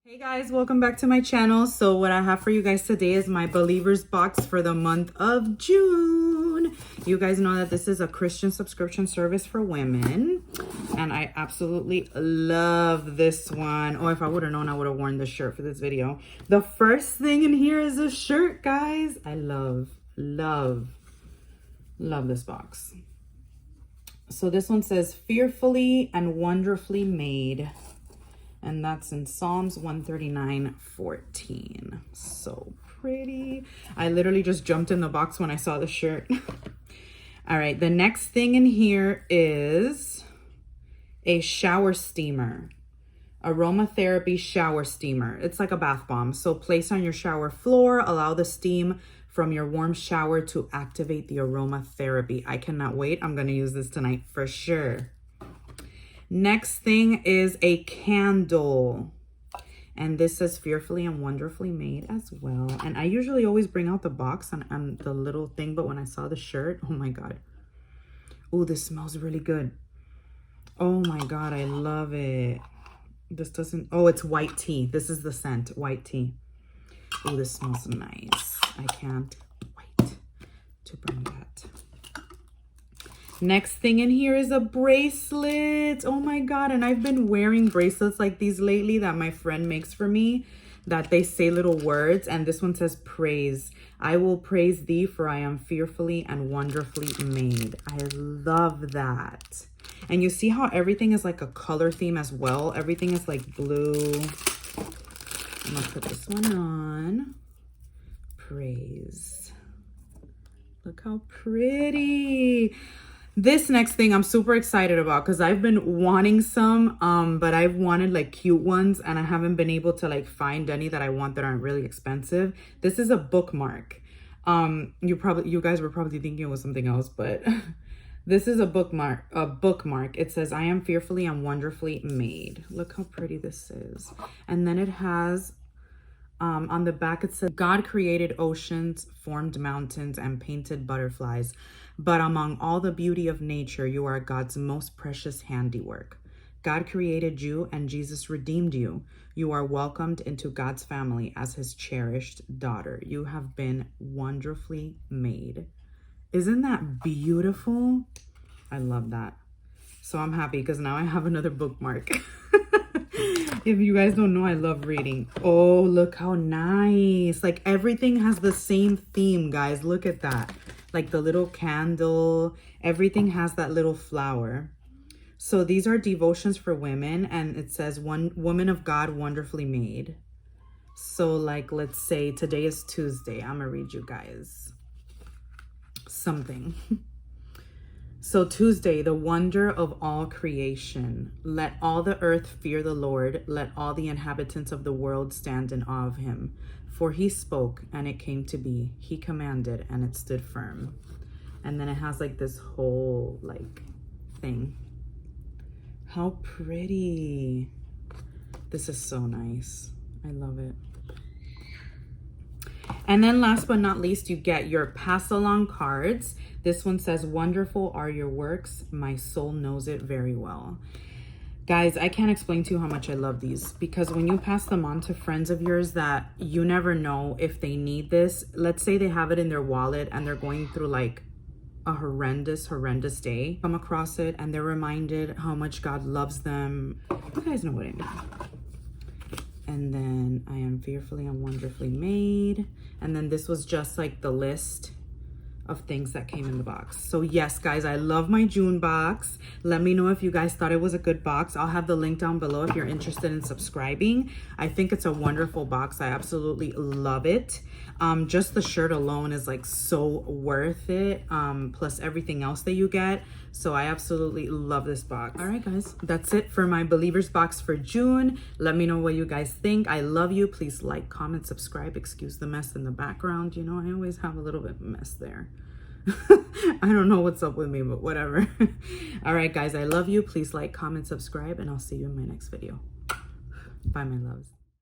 Hey guys, welcome back to my channel. So what I have for you guys today is my Believers box for the month of June. You guys know that this is a Christian subscription service for women, and I absolutely love this one. Oh, if I would have known, I would have worn this shirt for this video. The first thing in here is a shirt, guys. I love this box. So this one says fearfully and wonderfully made. And that's in Psalms 139:14. So pretty. I literally just jumped in the box when I saw the shirt. All right, the next thing in here is a shower steamer. Aromatherapy shower steamer. It's like a bath bomb. So place on your shower floor. Allow the steam from your warm shower to activate the aromatherapy. I cannot wait. I'm going to use this tonight for sure. Next thing is a candle, and this says fearfully and wonderfully made as well. And I usually always bring out the box and the little thing, but when I saw the shirt, oh my god, oh, this smells really good. Oh my god, I love it. This doesn't, oh, it's white tea. This is the scent, white tea. Oh, this smells nice. I can't wait to bring that. Next thing in here is a bracelet. Oh my god, and I've been wearing bracelets like these lately that my friend makes for me, that they say little words, and this one says praise. I will praise thee, for I am fearfully and wonderfully made. I love that. And you see how everything is like a color theme as well. Everything is like blue. I'm gonna put this one on. Praise. Look how pretty. This next thing I'm super excited about because I've been wanting some, but I've wanted like cute ones and I haven't been able to like find any that I want that aren't really expensive. This is a bookmark. You guys were probably thinking it was something else, but this is a bookmark. It says, I am fearfully and wonderfully made. Look how pretty this is. And then it has, on the back, it says, God created oceans, formed mountains, and painted butterflies. But among all the beauty of nature, you are God's most precious handiwork. God created you and Jesus redeemed you. You are welcomed into God's family as his cherished daughter. You have been wonderfully made. Isn't that beautiful? I love that. So I'm happy because now I have another bookmark. If you guys don't know, I love reading. Oh, look how nice. Like everything has the same theme, guys. Look at that. Like the little candle, everything has that little flower. So these are devotions for women, and it says, one woman of God wonderfully made. So like, let's say today is Tuesday. I'm gonna read you guys something. So Tuesday, the wonder of all creation. Let all the earth fear the Lord. Let all the inhabitants of the world stand in awe of him. For he spoke and it came to be. He commanded and it stood firm. And then it has like this whole like thing. How pretty. This is so nice. I love it. And then last but not least, you get your pass along cards. This one says, wonderful are your works. My soul knows it very well. Guys, I can't explain to you how much I love these, because when you pass them on to friends of yours that you never know if they need this, let's say they have it in their wallet and they're going through like a horrendous day, come across it and they're reminded how much God loves them. You guys know what I mean. And then I am fearfully and wonderfully made. And then this was just like the list of things that came in the box. So yes, guys, I love my June box. Let me know if you guys thought it was a good box. I'll have the link down below if you're interested in subscribing. I think it's a wonderful box. I absolutely love it. Just the shirt alone is like so worth it, plus everything else that you get. So I absolutely love this box. All right, guys, that's it for my Believers box for June. Let me know what you guys think. I love you. Please like, comment, subscribe. Excuse the mess in the background. You know, I always have a little bit of mess there. I don't know what's up with me, but whatever. All right, guys, I love you. Please like, comment, subscribe, and I'll see you in my next video. Bye, my loves.